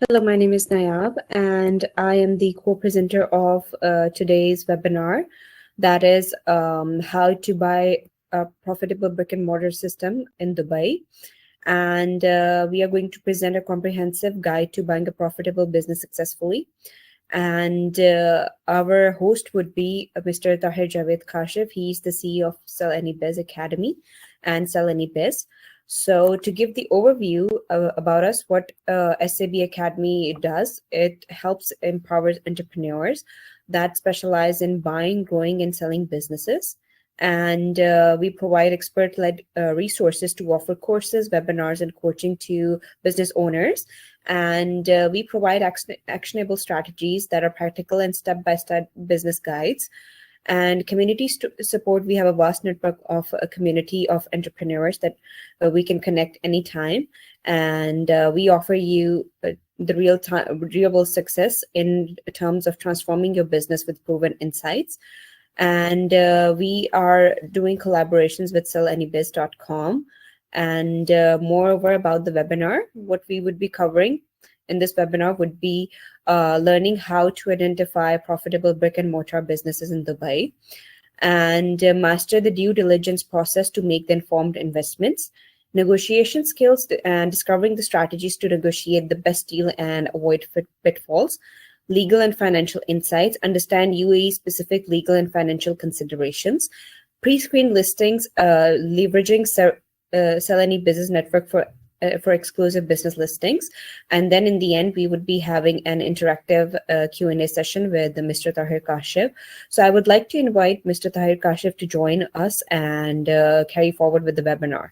Hello, my name is Nayab, and I am the co-presenter of today's webinar. That is how to buy a profitable brick and mortar system in Dubai. And we are going to present a comprehensive guide to buying a profitable business successfully. And our host would be Mr. Tahir Javed Kashif. He's the CEO of Sell Any Biz Academy and Sell Any Biz. So, to give the overview about us, what SAB Academy does, it helps empower entrepreneurs that specialize in buying, growing, and selling businesses. And we provide expert led resources to offer courses, webinars, and coaching to business owners. And we provide actionable strategies that are practical and step by step business guides. And community support, we have a vast network of a community of entrepreneurs that we can connect anytime. And we offer you the real success in terms of transforming your business with proven insights. And we are doing collaborations with sellanybizz.com. And moreover, about the webinar, what we would be covering in this webinar would be learning how to identify profitable brick and mortar businesses in Dubai, and master the due diligence process to make the informed investments, negotiation skills, and discovering the strategies to negotiate the best deal and avoid pitfalls, legal and financial insights, understand UAE specific legal and financial considerations, pre-screen listings, leveraging Sell Any Business Network for exclusive business listings. And then in the end, we would be having an interactive Q&A session with Mr. Tahir Kashif. So I would like to invite Mr. Tahir Kashif to join us and carry forward with the webinar.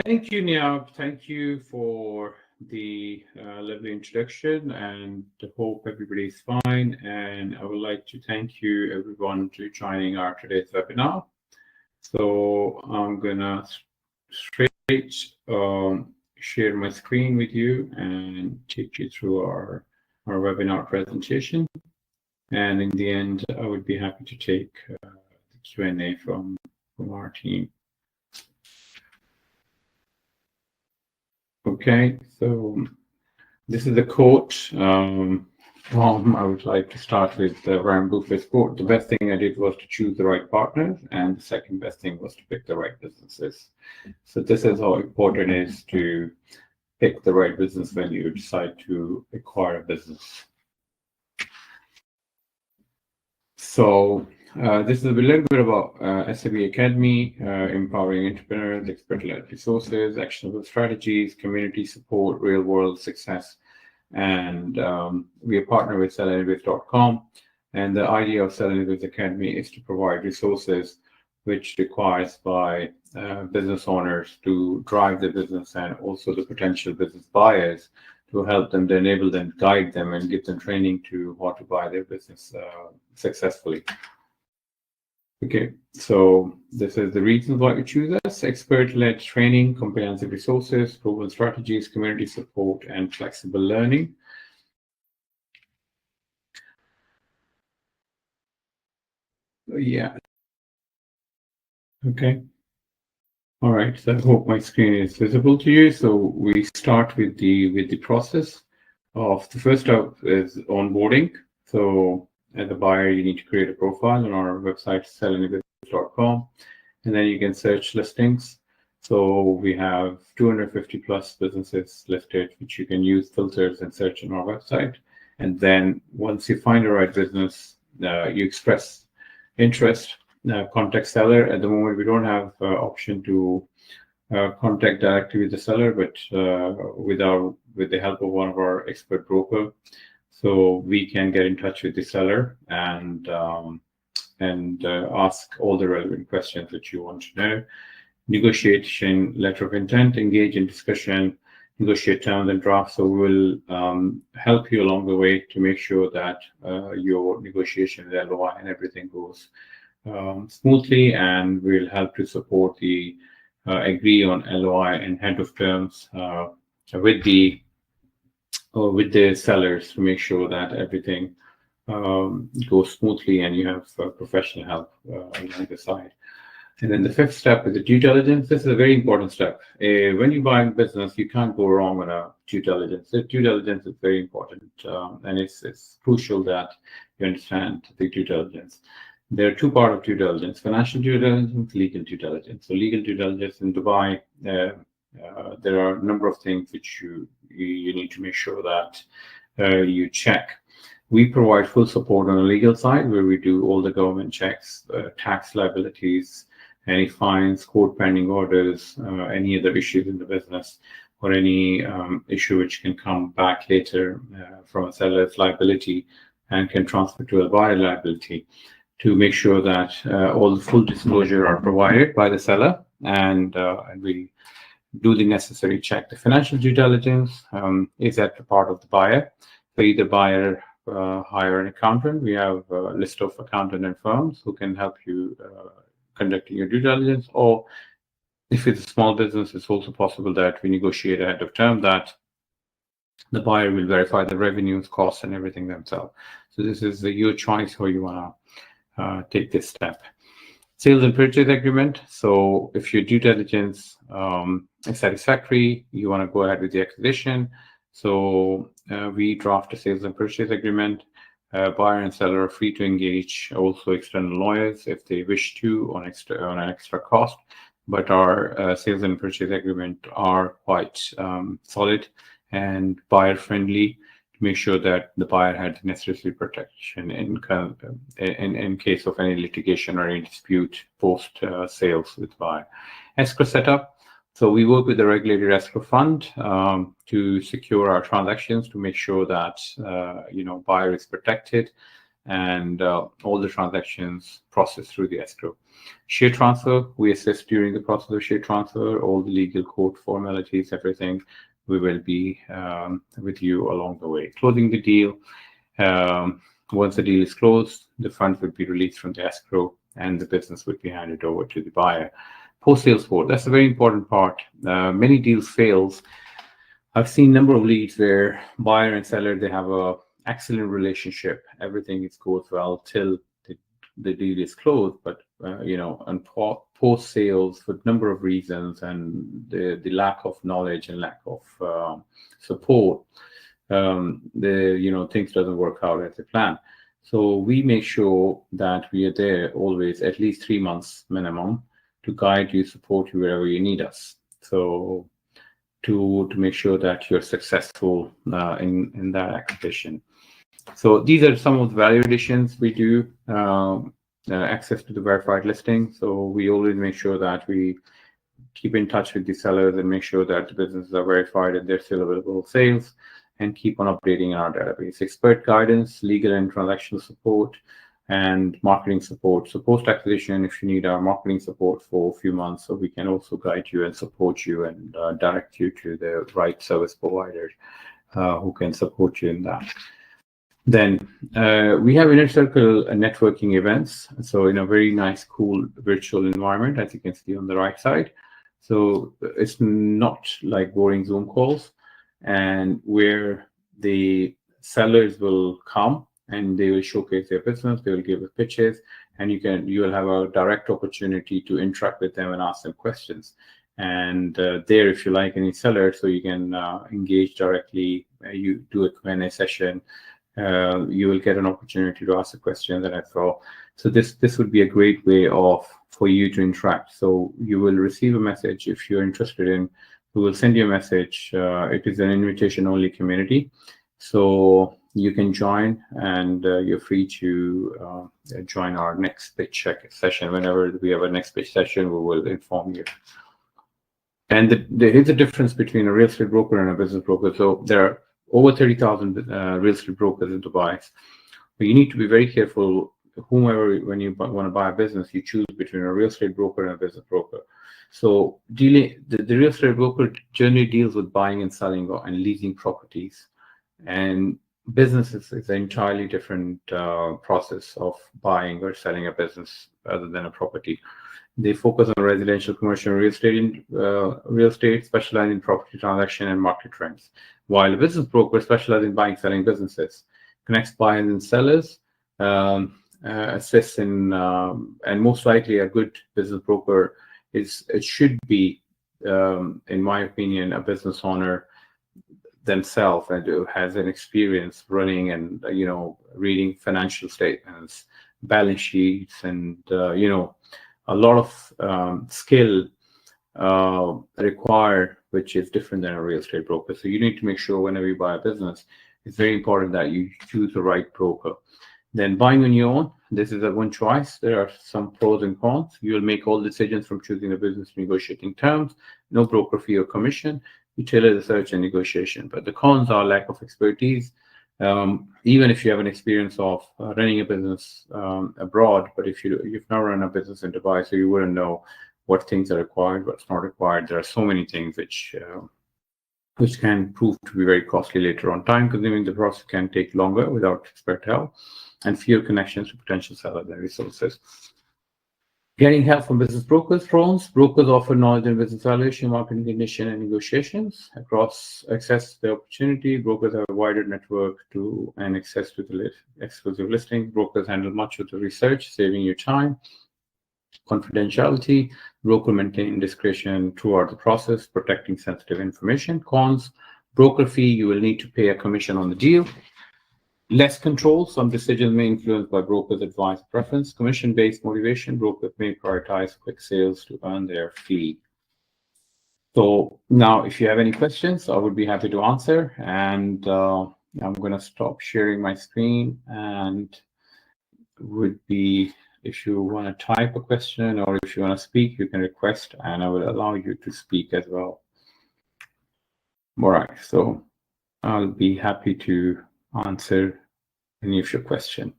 Thank you, Niab. Thank you for the lovely introduction, and I hope everybody's fine. And I would like to thank you everyone to joining our today's webinar. So I'm gonna straight share my screen with you and take you through our webinar presentation. And in the end, I would be happy to take the Q&A from our team. Okay, so this is the quote. I would like to start with Warren Buffett's quote. The best thing I did was to choose the right partners, and the second best thing was to pick the right businesses. So this is how important it is to pick the right business when you decide to acquire a business. So this is a little bit about SAB Academy, empowering entrepreneurs, expert-led resources, actionable strategies, community support, real-world success. And we are partnered with sellanybizz.com. And the idea of Sell Any Biz Academy is to provide resources which requires by business owners to drive the business, and also the potential business buyers to help them, to enable them, guide them, and give them training to how to buy their business successfully. Okay, so this is the reasons why you choose us: expert-led training, comprehensive resources, proven strategies, community support, and flexible learning. Yeah. Okay. All right. So I hope my screen is visible to you. So we start with the process of the first step is onboarding. So as a buyer, you need to create a profile on our website, sellanybizz.com, and then you can search listings. So we have 250 plus businesses listed, which you can use filters and search on our website. And then once you find the right business, you express interest, contact seller. At the moment, we don't have option to contact directly with the seller, but with the help of one of our expert broker. So we can get in touch with the seller and ask all the relevant questions that you want to know. Negotiation letter of intent, engage in discussion, negotiate terms and drafts. So we'll help you along the way to make sure that your negotiation with LOI and everything goes smoothly, and we'll help to support the agree on LOI and head of terms with the sellers to make sure that everything goes smoothly and you have professional help along the side. And then the fifth step is the due diligence. This is a very important step. When you buy a business, you can't go wrong on a due diligence. The due diligence is very important, and it's crucial that you understand the due diligence. There are two parts of due diligence: financial due diligence, legal due diligence. So legal due diligence in Dubai, there are a number of things which you need to make sure that you check. We provide full support on the legal side, where we do all the government checks, tax liabilities, any fines, court pending orders, any other issues in the business, or any issue which can come back later from a seller's liability and can transfer to a buyer liability, to make sure that all the full disclosure are provided by the seller, and we do the necessary check. The financial due diligence is at the part of the buyer. So either buyer hire an accountant. We have a list of accountant and firms who can help you conducting your due diligence, or if it's a small business, it's also possible that we negotiate ahead of term that the buyer will verify the revenues, costs, and everything themselves. So this is your choice how you want to take this step. Sales and purchase agreement. So if your due diligence is satisfactory, you want to go ahead with the acquisition. So we draft a sales and purchase agreement. Buyer and seller are free to engage also external lawyers if they wish to on an extra cost. But our sales and purchase agreement are quite solid and buyer friendly, to make sure that the buyer had the necessary protection in case of any litigation or any dispute post sales with buyer. Escrow setup. So we work with the regulated escrow fund to secure our transactions, to make sure that buyer is protected and all the transactions processed through the escrow. Share transfer, we assist during the process of share transfer, all the legal court formalities, everything. We will be with you along the way. Closing the deal. Once the deal is closed, the funds would be released from the escrow and the business would be handed over to the buyer. Post-sales support, that's a very important part. Many deals fails. I've seen a number of leads where buyer and seller, they have a excellent relationship. Everything goes well till the deal is closed. But, on post-sales, for a number of reasons and the lack of knowledge and lack of support, things doesn't work out as a plan. So we make sure that we are there always, at least 3 months minimum, to guide you, support you wherever you need us. So to make sure that you're successful in that acquisition. So these are some of the value additions we do. Access to the verified listing. So we always make sure that we keep in touch with the sellers and make sure that the businesses are verified and they're still available sales, and keep on updating our database. Expert guidance, legal and transactional support, and marketing support. So post-acquisition, if you need our marketing support for a few months, so we can also guide you and support you and direct you to the right service provider who can support you in that. Then we have inner circle networking events. So in a very nice, cool virtual environment, as you can see on the right side. So it's not like boring Zoom calls, and where the sellers will come and they will showcase their business, they will give us pitches, and you will have a direct opportunity to interact with them and ask them questions. And there, if you like any seller, so you can engage directly, you do a Q&A session, you will get an opportunity to ask a question that I throw. So this would be a great way for you to interact. So you will receive a message if you're interested in. We will send you a message. It is an invitation-only community, so you can join, and you're free to join our next pitch check session. Whenever we have a next pitch session, we will inform you. And there is a difference between a real estate broker and a business broker. So there are over 30,000 real estate brokers in Dubai. But you need to be very careful. When you want to buy a business, you choose between a real estate broker and a business broker. So the real estate broker generally deals with buying and selling and leasing properties, and business is an entirely different process of buying or selling a business other than a property. They focus on residential, commercial, real estate, specializing in property transaction and market trends. While a business broker specializes in buying, selling businesses, connects buyers and sellers, assist in, and most likely a good business broker it should be, in my opinion, a business owner themselves and who has an experience running and reading financial statements, balance sheets, and a lot of skill required, which is different than a real estate broker. So you need to make sure whenever you buy a business, it's very important that you choose the right broker. Then buying on your own, this is a one choice. There are some pros and cons. You will make all decisions from choosing a business, negotiating terms, no broker fee or commission. You tailor the search and negotiation. But the cons are lack of expertise. Even if you have an experience of running a business abroad, but if you've never run a business in Dubai, so you wouldn't know what things are required, what's not required. There are so many things which can prove to be very costly later on. Time consuming, the process can take longer without expert help, and fewer connections to potential sellers and resources. Getting help from business brokers. Pros: brokers offer knowledge in business valuation, marketing condition, and negotiations. Across access to the opportunity, brokers have a wider network and access to the exclusive listings. Brokers handle much of the research, saving you time. Confidentiality: broker maintain discretion throughout the process, protecting sensitive information. Cons: broker fee, you will need to pay a commission on the deal. Less control, some decisions may influenced by brokers' advice preference. Commission-based motivation, brokers may prioritize quick sales to earn their fee. So now, if you have any questions, I would be happy to answer. And I'm going to stop sharing my screen, and if you want to type a question or if you want to speak, you can request, and I will allow you to speak as well. All right, so I'll be happy to answer any of your question.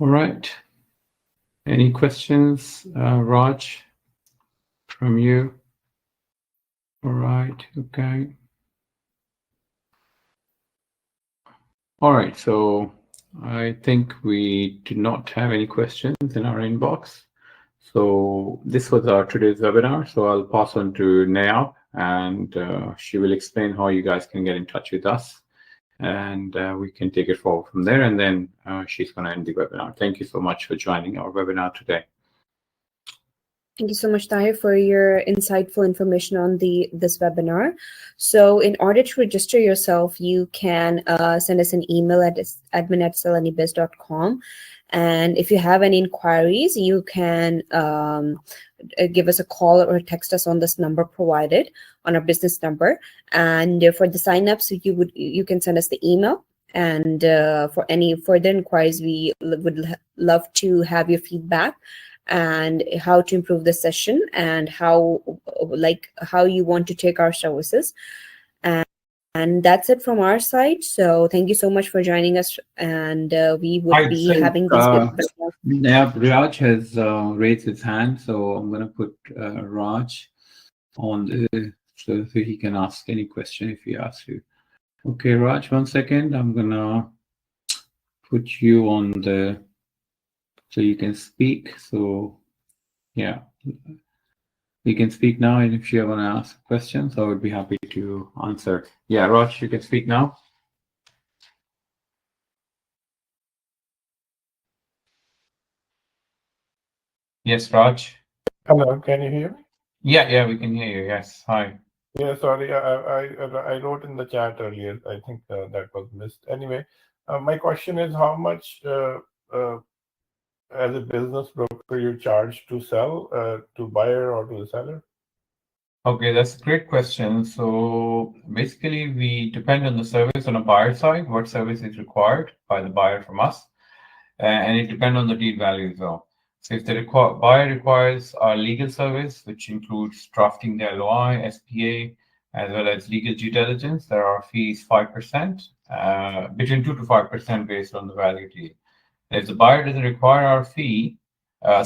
All right. Any questions, Raj, from you? All right. Okay. All right. So I think we do not have any questions in our inbox. So this was our today's webinar. So I'll pass on to Nayab, and she will explain how you guys can get in touch with us, and we can take it forward from there. And then she's going to end the webinar. Thank you so much for joining our webinar today. Thank you so much, Tahir, for your insightful information on this webinar. So in order to register yourself, you can send us an email at admin@salanibiz.com. And if you have any inquiries, you can give us a call or text us on this number provided on our business number. And for the signups, you can send us the email. And for any further inquiries, we would love to have your feedback and how to improve the session and how you want to take our services. And that's it from our side. So thank you so much for joining us, and we would be having these. Yeah, Raj has raised his hand, so I'm going to put Raj on so he can ask any question if he asks you. Okay, Raj, 1 second. I'm going to put you on so you can speak. So yeah, you can speak now, and if you want to ask questions, I would be happy to answer. Yeah, Raj, you can speak now. Yes, Raj. Hello, can you hear me? Yeah, we can hear you. Yes, hi. Yeah, sorry, I wrote in the chat earlier. I think that was missed. Anyway, my question is how much as a business broker you charge to sell to buyer or to the seller? Okay, that's a great question. So basically, we depend on the service on a buyer side, what service is required by the buyer from us, and it depends on the deal value as well. So if the buyer requires our legal service, which includes drafting the LOI, SPA, as well as legal due diligence. There are fees 5%, between 2 to 5% based on the value deal. If the buyer doesn't require our fee, our